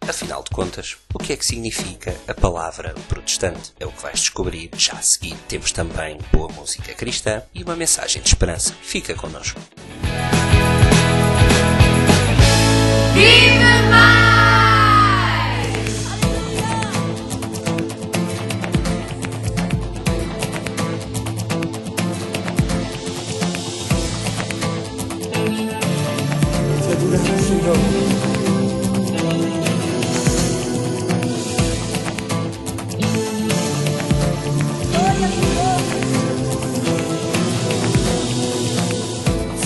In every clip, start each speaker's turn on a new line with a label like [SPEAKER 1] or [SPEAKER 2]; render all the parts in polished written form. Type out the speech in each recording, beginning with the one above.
[SPEAKER 1] Afinal de contas, o que é que significa a palavra protestante? É o que vais descobrir já a seguir. Temos também boa música cristã e uma mensagem de esperança. Fica connosco.
[SPEAKER 2] Viva mais!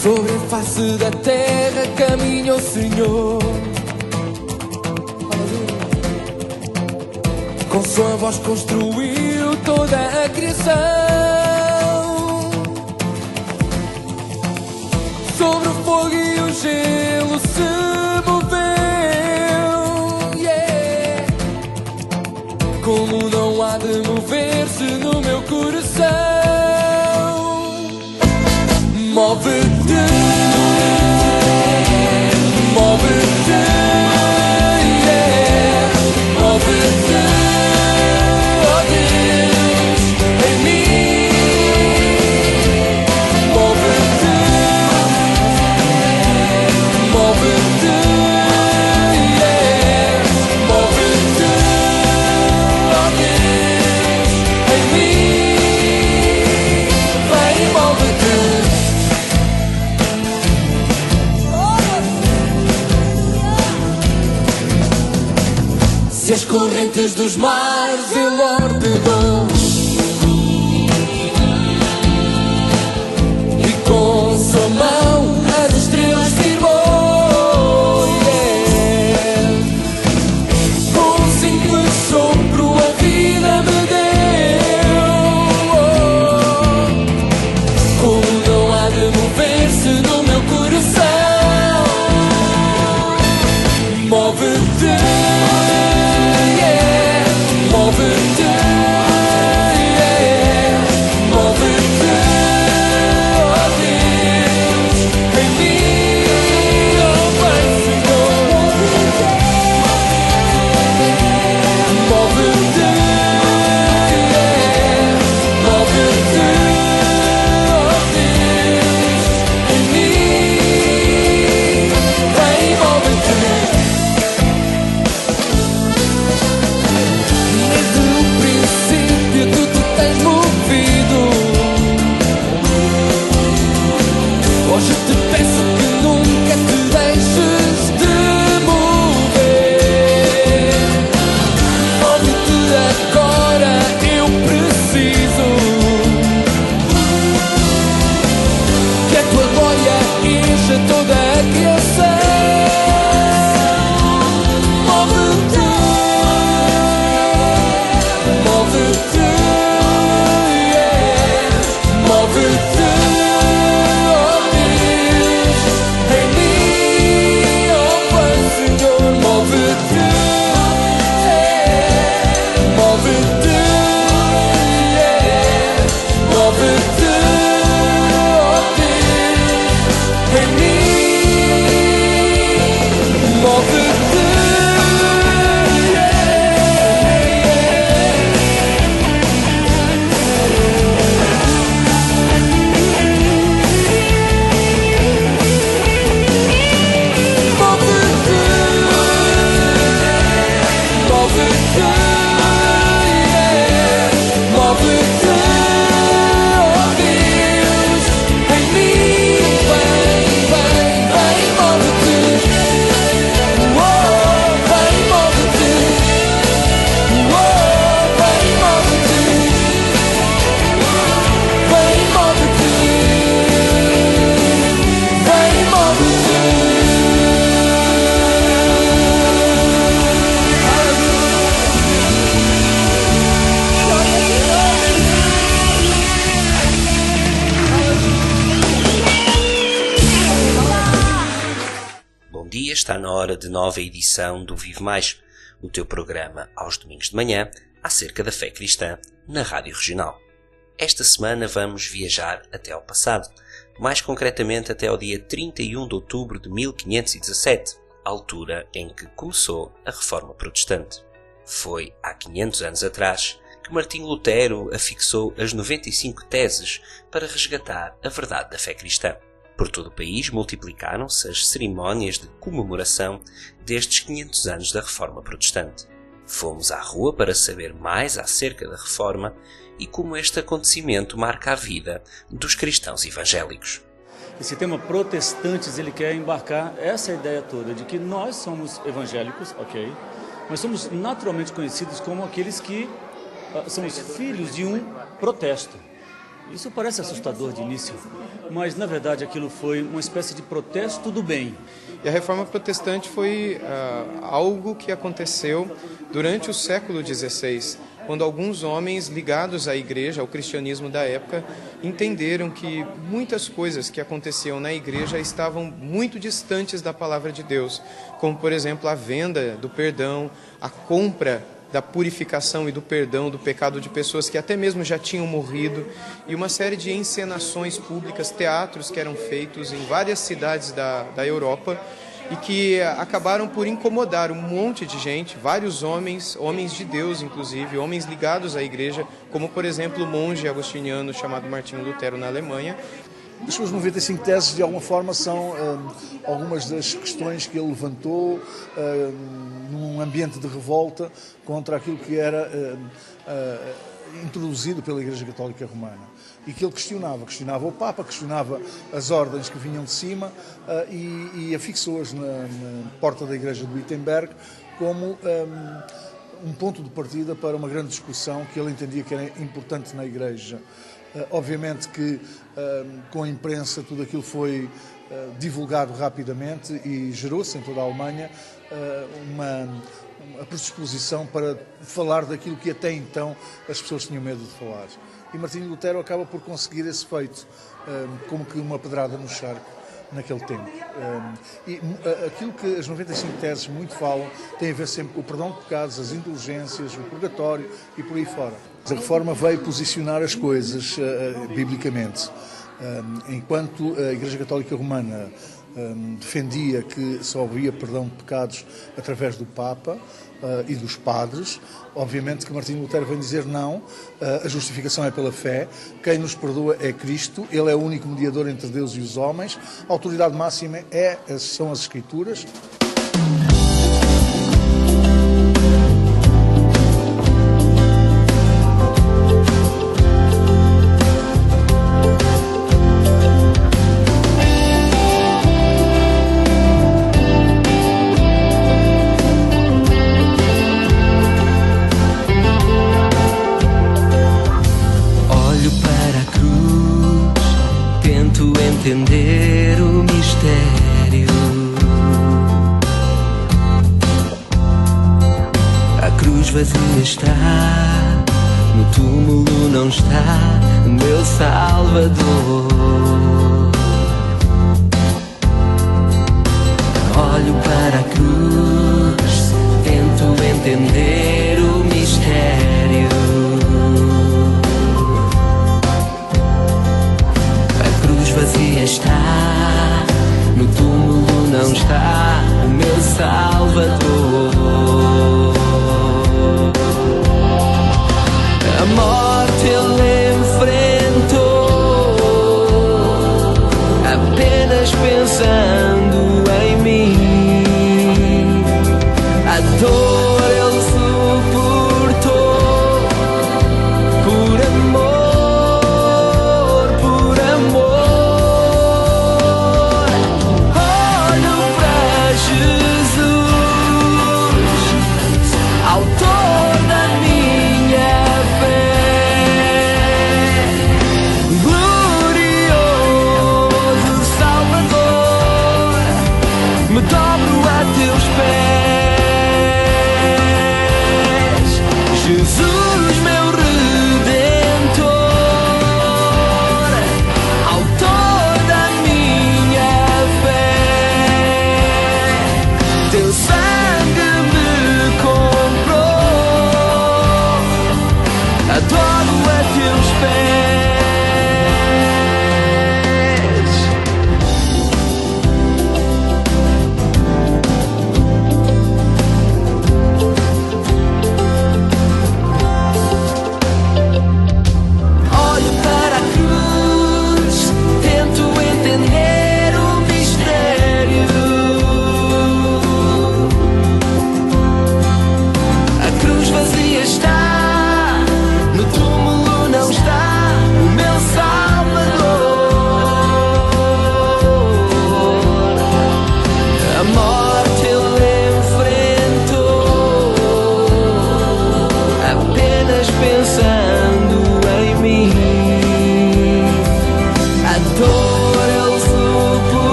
[SPEAKER 3] Sobre a face da terra caminha o Senhor, com sua voz construiu toda a criação. Sobre o fogo e o gelo se moveu, yeah. Como não há de mover-se no meu coração. Move-te, move-te, yeah. Move-te, oh Deus, em mim. Move-te, move-te, yeah. Move-te, oh Deus, em mim. Vem, move-te. Se as correntes dos mares ele ordenou e com sua mão as estrelas firmou, yeah. Com um simples sopro a vida me deu, como não há de mover-se no meu coração. Move-te, move-te, yeah. Move-te, oh Deus, em mim, oh Pai Senhor. Move-te, yeah. Move-te, oh Deus, em mim. Vem, move-te. Hoje te peço que nunca te deixes de mover. Move-te agora, eu preciso que a tua glória encha toda a criação. Move-te, move-te, yeah. Move-te.
[SPEAKER 1] Está na hora de nova edição do Vive Mais, o teu programa aos domingos de manhã acerca da fé cristã na Rádio Regional. Esta semana vamos viajar até ao passado, mais concretamente até ao dia 31 de outubro de 1517, a altura em que começou a Reforma Protestante. Foi há 500 anos atrás que Martinho Lutero afixou as 95 teses para resgatar a verdade da fé cristã. Por todo o país multiplicaram-se as cerimónias de comemoração destes 500 anos da Reforma Protestante. Fomos à rua para saber mais acerca da Reforma e como este acontecimento marca a vida dos cristãos evangélicos.
[SPEAKER 2] Esse tema protestantes, ele quer embarcar essa ideia toda de que nós somos evangélicos, ok? Mas somos naturalmente conhecidos como aqueles que somos filhos de um protesto. Isso parece assustador de início, mas na verdade aquilo foi uma espécie de protesto do bem.
[SPEAKER 4] E a Reforma Protestante foi algo que aconteceu durante o século XVI, quando alguns homens ligados à igreja, ao cristianismo da época, entenderam que muitas coisas que aconteciam na igreja estavam muito distantes da palavra de Deus, como, por exemplo, a venda do perdão, a compra da purificação e do perdão do pecado de pessoas que até mesmo já tinham morrido, e uma série de encenações públicas, teatros que eram feitos em várias cidades da Europa, e que acabaram por incomodar um monte de gente, vários homens de Deus inclusive, homens ligados à igreja, como por exemplo o monge agostiniano chamado Martinho Lutero na Alemanha.
[SPEAKER 5] As suas 95 teses, de alguma forma, são algumas das questões que ele levantou num ambiente de revolta contra aquilo que era introduzido pela Igreja Católica Romana. E que ele questionava o Papa, questionava as ordens que vinham de cima e afixou-as na porta da Igreja de Wittenberg como um ponto de partida para uma grande discussão que ele entendia que era importante na Igreja. Obviamente que com a imprensa tudo aquilo foi divulgado rapidamente e gerou-se em toda a Alemanha uma predisposição para falar daquilo que até então as pessoas tinham medo de falar. E Martinho Lutero acaba por conseguir esse feito, como que uma pedrada no charco naquele tempo. E aquilo que as 95 teses muito falam tem a ver sempre com o perdão de pecados, as indulgências, o purgatório e por aí fora. A Reforma veio posicionar as coisas biblicamente. Enquanto a Igreja Católica Romana defendia que só havia perdão de pecados através do Papa e dos padres, obviamente que Martinho Lutero vem dizer não, a justificação é pela fé, quem nos perdoa é Cristo, ele é o único mediador entre Deus e os homens, a autoridade máxima são as Escrituras.
[SPEAKER 3] Entender o mistério. A cruz vazia está, no túmulo não está meu Salvador. Olho para a cruz, tento entender o mistério. Vazia está, no túmulo não está o meu Salvador. A morte ele enfrentou, apenas pensando em mim. A dor ele suportou, por amor.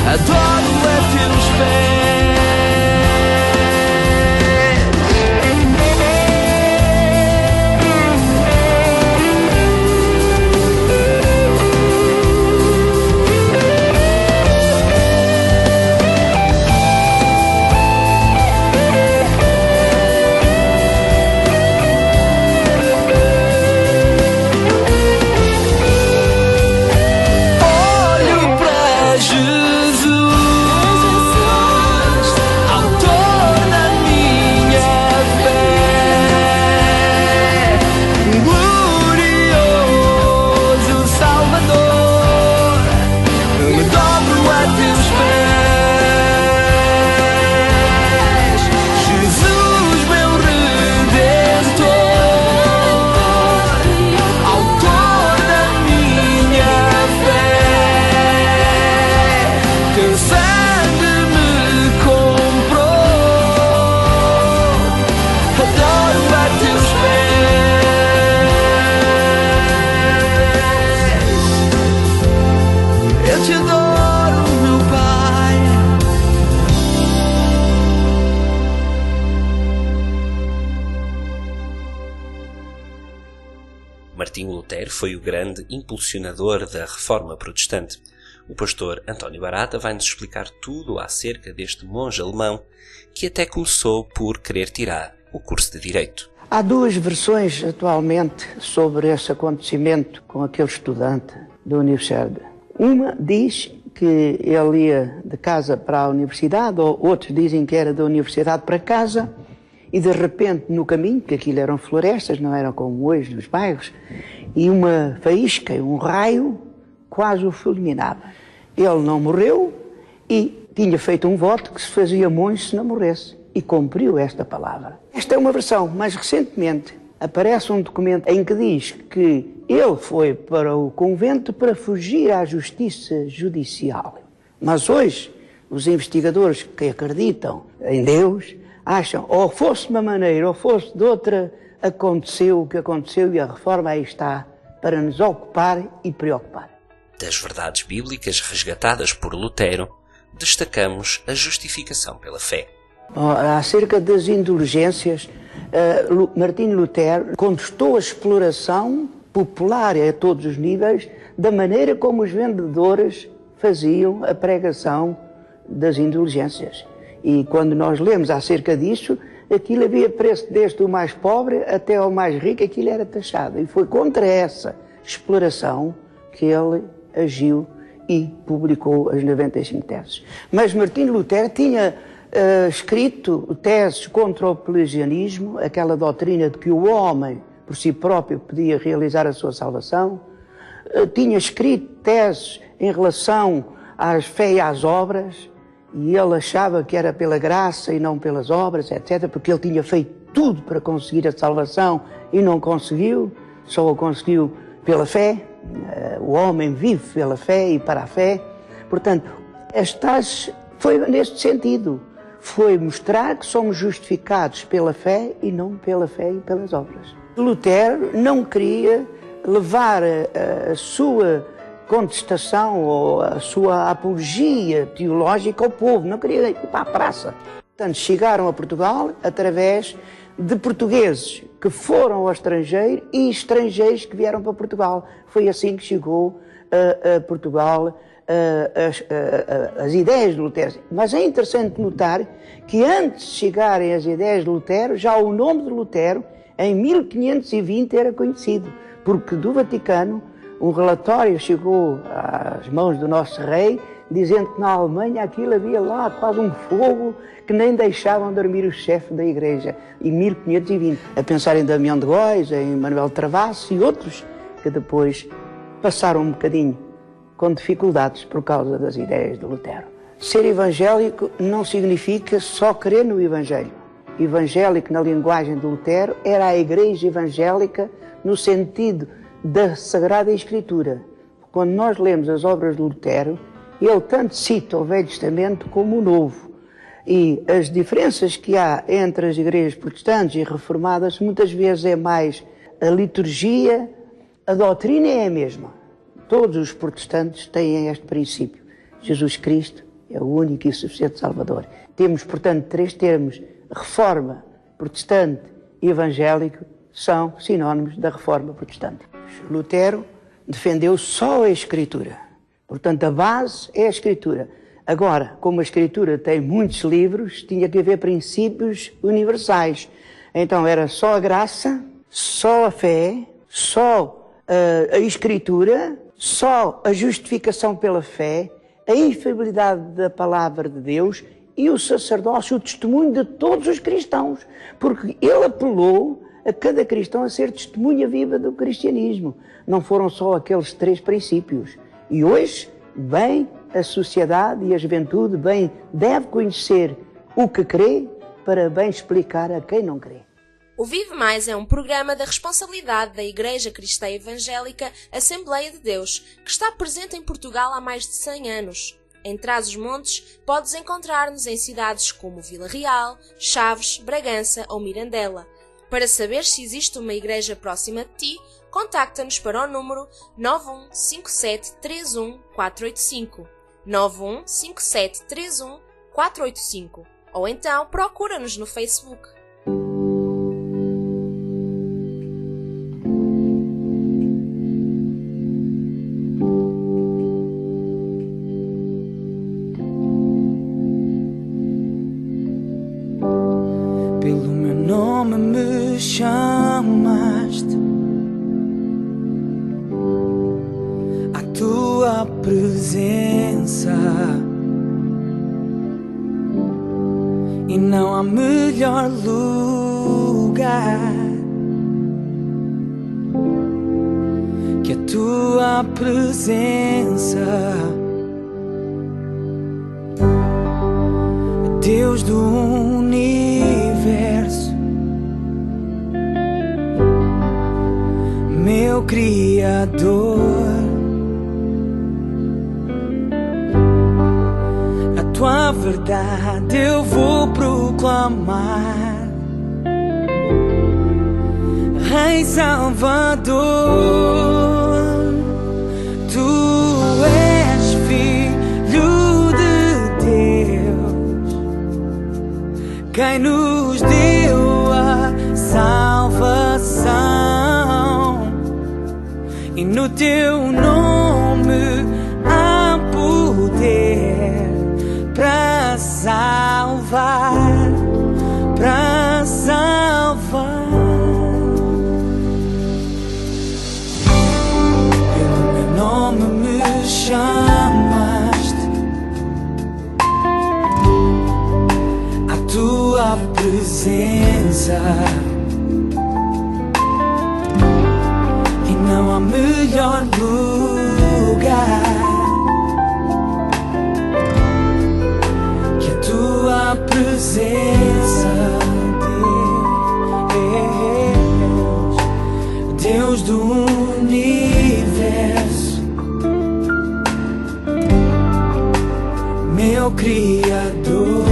[SPEAKER 3] Adoro a teus pés.
[SPEAKER 1] Martinho Lutero foi o grande impulsionador da Reforma Protestante. O pastor António Barata vai-nos explicar tudo acerca deste monge alemão que até começou por querer tirar o curso de Direito.
[SPEAKER 6] Há duas versões atualmente sobre esse acontecimento com aquele estudante da universidade. Uma diz que ele ia de casa para a universidade, ou outros dizem que era da universidade para casa, e de repente no caminho, que aquilo eram florestas, não eram como hoje nos bairros, e uma faísca, um raio, quase o fulminava. Ele não morreu e tinha feito um voto que se fazia monge se não morresse, e cumpriu esta palavra. Esta é uma versão. Mais recentemente aparece um documento em que diz que ele foi para o convento para fugir à justiça judicial. Mas hoje os investigadores que acreditam em Deus acham, ou fosse de uma maneira, ou fosse de outra, aconteceu o que aconteceu e a reforma aí está para nos ocupar e preocupar.
[SPEAKER 1] Das verdades bíblicas resgatadas por Lutero, destacamos a justificação pela fé.
[SPEAKER 6] Acerca das indulgências, Martinho Lutero contestou a exploração popular a todos os níveis da maneira como os vendedores faziam a pregação das indulgências. E quando nós lemos acerca disso, aquilo havia preço desde o mais pobre até ao mais rico, aquilo era taxado. E foi contra essa exploração que ele agiu e publicou as 95 teses. Mas Martinho Lutero tinha escrito teses contra o pelagianismo, aquela doutrina de que o homem por si próprio podia realizar a sua salvação. Tinha escrito teses em relação à fé e às obras, e ele achava que era pela graça e não pelas obras, etc., porque ele tinha feito tudo para conseguir a salvação e não conseguiu, só o conseguiu pela fé. O homem vive pela fé e para a fé. Portanto, foi neste sentido. Foi mostrar que somos justificados pela fé e não pela fé e pelas obras. Lutero não queria levar a sua contestação ou a sua apologia teológica ao povo, não queria ir para a praça. Portanto, chegaram a Portugal através de portugueses que foram ao estrangeiro e estrangeiros que vieram para Portugal. Foi assim que chegou a Portugal as ideias de Lutero. Mas é interessante notar que antes de chegarem as ideias de Lutero, já o nome de Lutero, em 1520, era conhecido, porque do Vaticano um relatório chegou às mãos do nosso rei, dizendo que na Alemanha aquilo havia lá quase um fogo que nem deixavam dormir o chefe da igreja, em 1520. A pensar em Damião de Góis, em Manuel Travasso e outros que depois passaram um bocadinho com dificuldades por causa das ideias de Lutero. Ser evangélico não significa só crer no Evangelho. Evangélico, na linguagem de Lutero, era a igreja evangélica no sentido da Sagrada Escritura. Quando nós lemos as obras de Lutero, ele tanto cita o Velho Testamento como o Novo. E as diferenças que há entre as igrejas protestantes e reformadas muitas vezes é mais a liturgia, a doutrina é a mesma. Todos os protestantes têm este princípio. Jesus Cristo é o único e suficiente Salvador. Temos, portanto, 3 termos: reforma, protestante e evangélico, são sinónimos da reforma protestante. Lutero defendeu só a Escritura. Portanto, a base é a Escritura. Agora, como a Escritura tem muitos livros, tinha que haver princípios universais. Então era só a graça, só a fé, só a Escritura, só a justificação pela fé, a infalibilidade da palavra de Deus e o sacerdócio, o testemunho de todos os cristãos. Porque ele apelou a cada cristão a ser testemunha viva do cristianismo. Não foram só aqueles 3 princípios. E hoje, bem, a sociedade e a juventude bem deve conhecer o que crê para bem explicar a quem não crê.
[SPEAKER 7] O Vive Mais é um programa da responsabilidade da Igreja Cristã Evangélica Assembleia de Deus, que está presente em Portugal há mais de 100 anos. Em Trás-os-Montes, podes encontrar-nos em cidades como Vila Real, Chaves, Bragança ou Mirandela. Para saber se existe uma igreja próxima de ti, contacta-nos para o número 915731 485 ou então procura-nos no Facebook.
[SPEAKER 3] Pelo meu nome me chamaste, à tua presença, e não há melhor lugar que a tua presença, Deus do universo, meu Criador. A tua verdade eu vou proclamar, Rei Salvador. Tu és Filho de Deus, quem nos deu a salvação, e no teu nome há poder para salvar, para salvar. Pelo meu nome me chamaste, à tua presença, e não há melhor lugar que a tua presença, Deus, Deus do universo, meu Criador.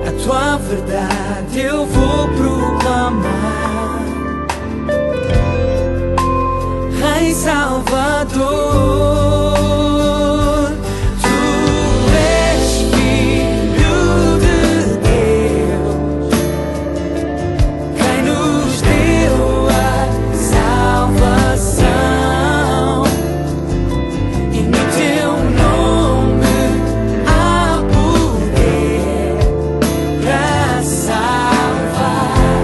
[SPEAKER 3] A tua verdade eu vou proclamar, Rei Salvador. Tu és Filho de Deus, quem nos deu a salvação, e no teu nome há poder para salvar,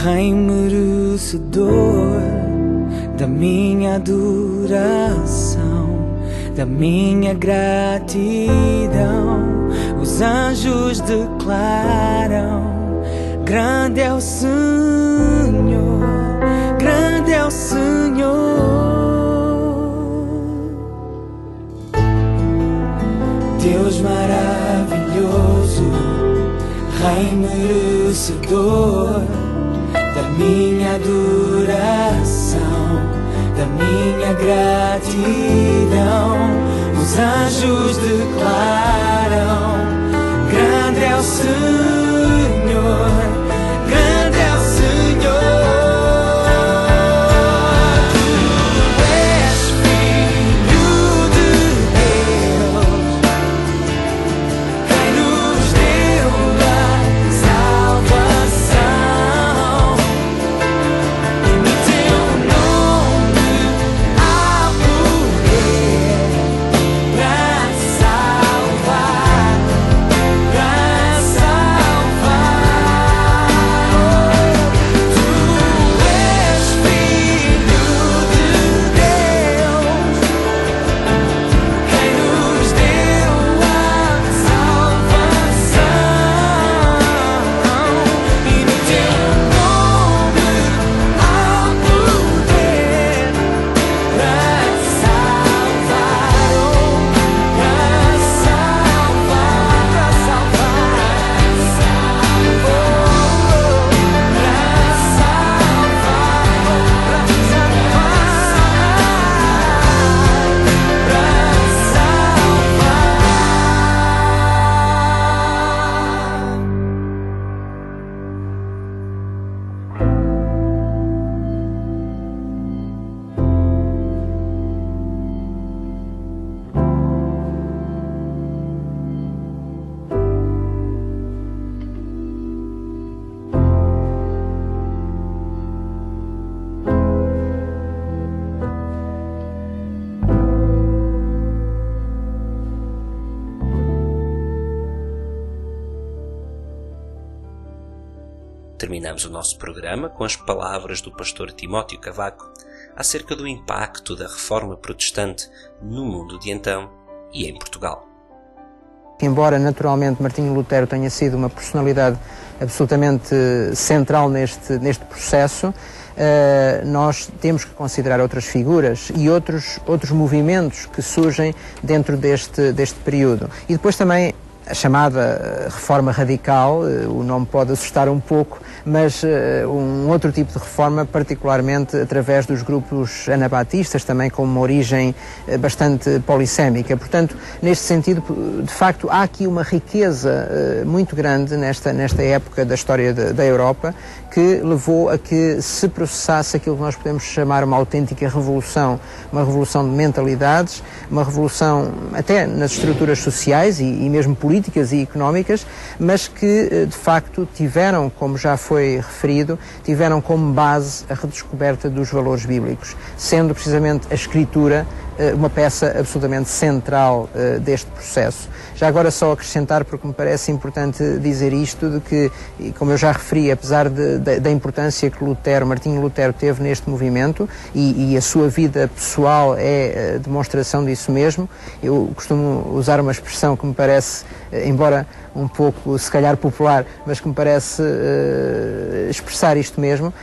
[SPEAKER 3] Rei merecedor da minha adoração, da minha gratidão. Os anjos declaram: grande é o Senhor, grande é o Senhor. Deus maravilhoso, Rei merecedor da minha adoração, da minha gratidão. Os anjos declaram: grande é o Senhor, grande é o Senhor. Tu és Filho de Deus, quem nos deu a salvação. E no teu nome há poder para salvar, para salvar. Tu és Filho de Deus, quem nos deu a salvação. E no teu nome há poder para salvar, para
[SPEAKER 1] Terminamos o nosso programa com as palavras do pastor Timóteo Cavaco acerca do impacto da Reforma Protestante no mundo de então e em Portugal.
[SPEAKER 8] Embora naturalmente Martinho Lutero tenha sido uma personalidade absolutamente central neste processo, nós temos que considerar outras figuras e outros movimentos que surgem dentro deste período. E depois também a chamada reforma radical, o nome pode assustar um pouco, mas um outro tipo de reforma, particularmente através dos grupos anabatistas, também com uma origem bastante polissémica. Portanto, neste sentido, de facto, há aqui uma riqueza muito grande nesta época da história da Europa, que levou a que se processasse aquilo que nós podemos chamar uma autêntica revolução, uma revolução de mentalidades, uma revolução até nas estruturas sociais e mesmo políticas e económicas, mas que de facto tiveram, como já foi referido, tiveram como base a redescoberta dos valores bíblicos, sendo precisamente a Escritura uma peça absolutamente central deste processo. Já agora só acrescentar, porque me parece importante dizer isto, de que, como eu já referi, apesar da importância que Martinho Lutero teve neste movimento, e a sua vida pessoal é demonstração disso mesmo, eu costumo usar uma expressão que me parece, embora um pouco, se calhar, popular, mas que me parece expressar isto mesmo.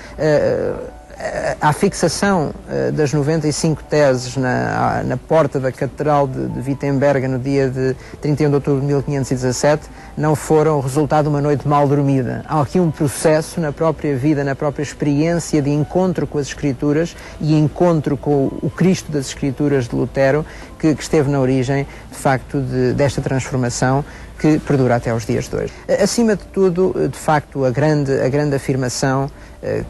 [SPEAKER 8] A fixação das 95 teses na porta da Catedral de Wittenberg no dia de 31 de outubro de 1517 não foram o resultado de uma noite mal dormida. Há aqui um processo na própria vida, na própria experiência de encontro com as Escrituras e encontro com o Cristo das Escrituras de Lutero que esteve na origem, de facto, desta transformação que perdura até aos dias de hoje. Acima de tudo, de facto, a grande afirmação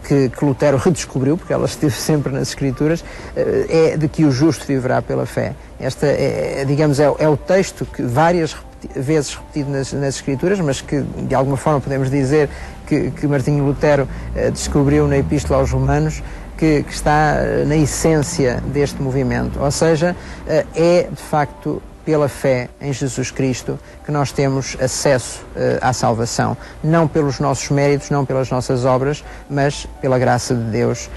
[SPEAKER 8] que Lutero redescobriu, porque ela esteve sempre nas Escrituras, é de que o justo viverá pela fé. Esta é o texto que várias vezes repetido nas Escrituras, mas que de alguma forma podemos dizer que Martinho Lutero descobriu na Epístola aos Romanos, que está na essência deste movimento. Ou seja, é de facto pela fé em Jesus Cristo que nós temos acesso à salvação, não pelos nossos méritos, não pelas nossas obras, mas pela graça de Deus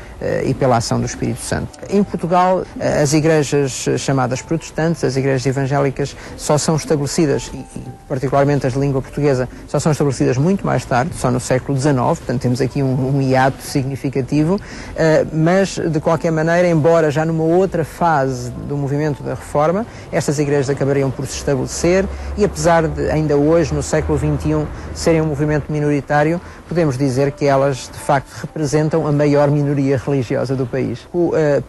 [SPEAKER 8] e pela ação do Espírito Santo. Em Portugal, as igrejas chamadas protestantes, as igrejas evangélicas, só são estabelecidas, e particularmente as de língua portuguesa, só são estabelecidas muito mais tarde, só no século XIX, portanto temos aqui um hiato significativo, mas de qualquer maneira, embora já numa outra fase do movimento da Reforma, estas igrejas acabariam por se estabelecer e apesar de ainda hoje, no século XXI, serem um movimento minoritário, podemos dizer que elas de facto representam a maior minoria religiosa do país.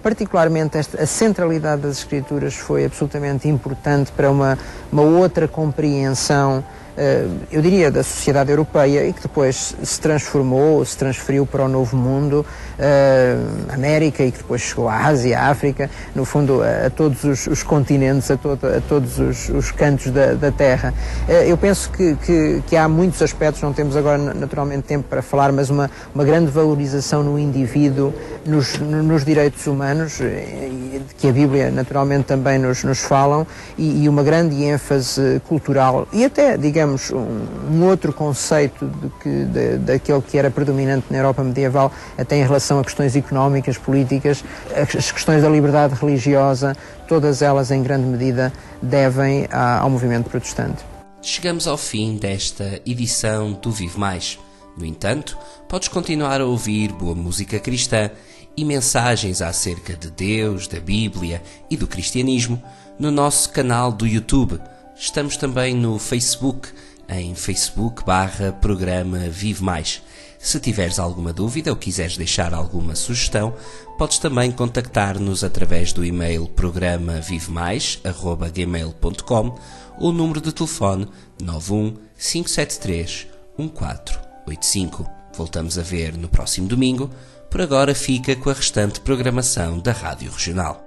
[SPEAKER 8] Particularmente a centralidade das Escrituras foi absolutamente importante para uma outra compreensão, eu diria, da sociedade europeia e que depois se transformou, se transferiu para o Novo Mundo, América e que depois chegou à Ásia, à África, no fundo a todos os continentes, a todos os cantos da Terra. Eu penso que há muitos aspectos, não temos agora naturalmente tempo para falar, mas uma grande valorização no indivíduo, nos direitos humanos, que a Bíblia naturalmente também nos falam, e uma grande ênfase cultural e até, digamos, um outro conceito daquele que era predominante na Europa medieval, até em relação a questões económicas, políticas, as questões da liberdade religiosa, todas elas em grande medida devem ao movimento protestante.
[SPEAKER 1] Chegamos ao fim desta edição do Vive Mais. No entanto, podes continuar a ouvir boa música cristã e mensagens acerca de Deus, da Bíblia e do cristianismo no nosso canal do YouTube. Estamos também no Facebook, em Facebook/Programa Vive Mais. Se tiveres alguma dúvida ou quiseres deixar alguma sugestão, podes também contactar-nos através do e-mail programavivemais@gmail.com ou o número de telefone 91 573 1485. Voltamos a ver no próximo domingo. Por agora fica com a restante programação da Rádio Regional.